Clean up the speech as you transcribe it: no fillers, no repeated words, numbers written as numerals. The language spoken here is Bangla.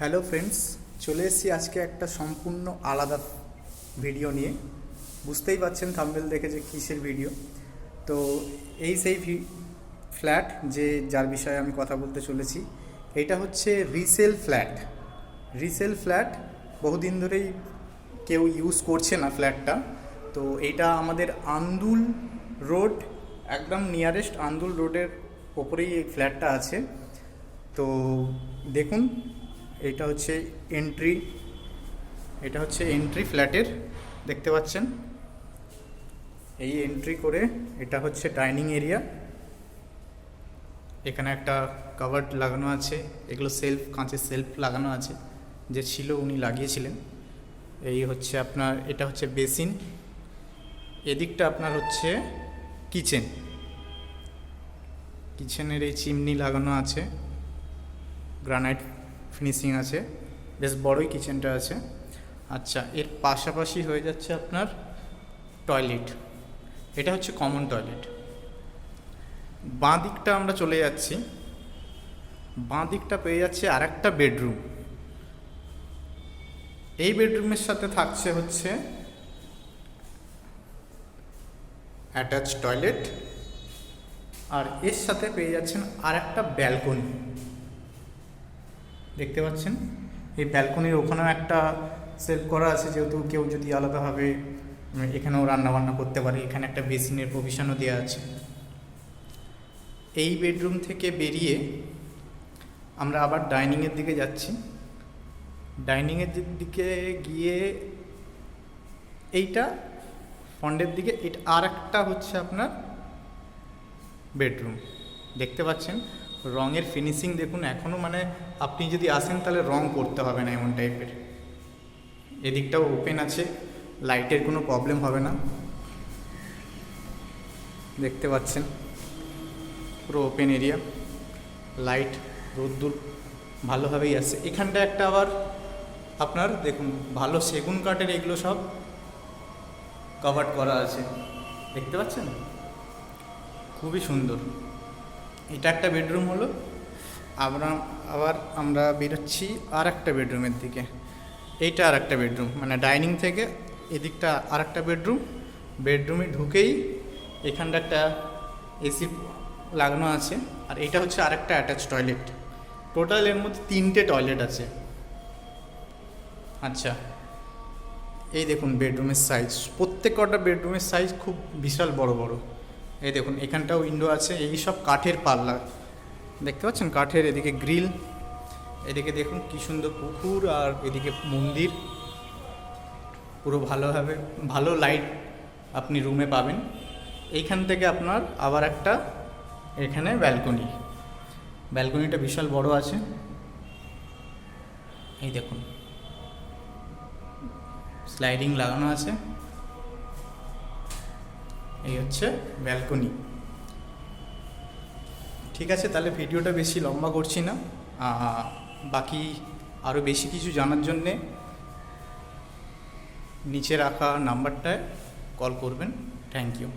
হ্যালো ফ্রেন্ডস, চলে এসেছি আজকে একটা সম্পূর্ণ আলাদা ভিডিও নিয়ে। বুঝতেই পারছেন থাম্বনেল দেখে যে কিসের ভিডিও। তো এই সেই ফ্ল্যাট যার বিষয়ে আমি কথা বলতে চলেছি। এটা হচ্ছে রিসেল ফ্ল্যাট। বহুদিন ধরেই কেউ ইউজ করছে না ফ্ল্যাটটা। তো এটা আমাদের আন্দুল রোড, একদম নিয়ারেস্ট আন্দুল রোডের ওপরেই এই ফ্ল্যাটটা আছে। তো দেখুন, এটা হচ্ছে এন্ট্রি ফ্ল্যাটের, দেখতে পাচ্ছেন। এই এন্ট্রি করে এটা হচ্ছে ডাইনিং এরিয়া। এখানে একটা কাভার্ড লাগানো আছে, এগুলো কাঁচের সেলফ লাগানো আছে, যে ছিল উনি লাগিয়েছিলেন। এই হচ্ছে আপনার, এটা হচ্ছে বেসিন, এদিকটা আপনার হচ্ছে কিচেনের এই চিমনি লাগানো আছে, গ্রানাইট ফিনিশিং আছে, বেশ বড়ই কিচেনটা আছে। আচ্ছা, এর পাশাপাশি হয়ে যাচ্ছে আপনার টয়লেট। এটা হচ্ছে কমন টয়লেট। বাঁ দিকটা আমরা চলে যাচ্ছি, বাঁ দিকটা পেয়ে যাচ্ছে আর একটা বেডরুম। এই বেডরুমের সাথে থাকছে হচ্ছে অ্যাটাচ টয়লেট, আর এর সাথে পেয়ে যাচ্ছেন আর একটা ব্যালকনি। দেখতে পাচ্ছেন এই ব্যালকনির ওখানেও একটা সেলফ করা আছে, যেহেতু কেউ যদি আলাদাভাবে এখানেও রান্নাবান্না করতে পারে। এখানে একটা বেসিনের প্রভিশনও দেওয়া আছে। এই বেডরুম থেকে বেরিয়ে আমরা আবার ডাইনিংয়ের দিকে যাচ্ছি। ডাইনিংয়ের দিকে গিয়ে এইটা ফ্রন্টের দিকে, এটা আর একটা হচ্ছে আপনার বেডরুম। দেখতে পাচ্ছেন রঙের ফিনিশিং দেখুন, এখনও মানে আপনি যদি আসেন তাহলে রং করতে হবে না, এমন টাইপের। এদিকটাও ওপেন আছে, লাইটের কোনো প্রবলেম হবে না। দেখতে পাচ্ছেন পুরো ওপেন এরিয়া, লাইট রোদ্দুর ভালোভাবেই আসছে। এখানটা একটা আবার আপনার দেখুন ভালো সেগুন কাঠের এগুলো সব কভার করা আছে, দেখতে পাচ্ছেন, খুবই সুন্দর। এটা একটা বেডরুম হলো। আমরা বেরোচ্ছি আর একটা বেডরুমের দিকে। এইটা আর একটা বেডরুম, মানে ডাইনিং থেকে এদিকটা আর একটা বেডরুমে ঢুকেই এখানটা একটা এসি লাগানো আছে, আর এটা হচ্ছে আর একটা অ্যাটাচ টয়লেট। টোটাল এর মধ্যে 3টে টয়লেট আছে। আচ্ছা, এই দেখুন বেডরুমের সাইজ, প্রত্যেকটা বেডরুমের সাইজ খুব বিশাল বড় বড়। এই দেখুন এখানটাও উইন্ডো আছে, এই সব কাঠের পাল্লা, দেখতে পাচ্ছেন কাঠের। এদিকে গ্রিল, এদিকে দেখুন কি সুন্দর পুকুর, আর এদিকে মন্দির। পুরো ভালো লাইট আপনি রুমে পাবেন। এইখান থেকে আপনার আবার একটা এখানে ব্যালকনিটা বিশাল বড় আছে। এই দেখুন স্লাইডিং লাগানো আছে। এই হচ্ছে ব্যালকনি। ঠিক আছে, তাহলে ভিডিওটা বেশি লম্বা করছি না। বাকি আরও বেশি কিছু জানার জন্যে নিচে রাখা নাম্বারটায় কল করবেন। Thank you.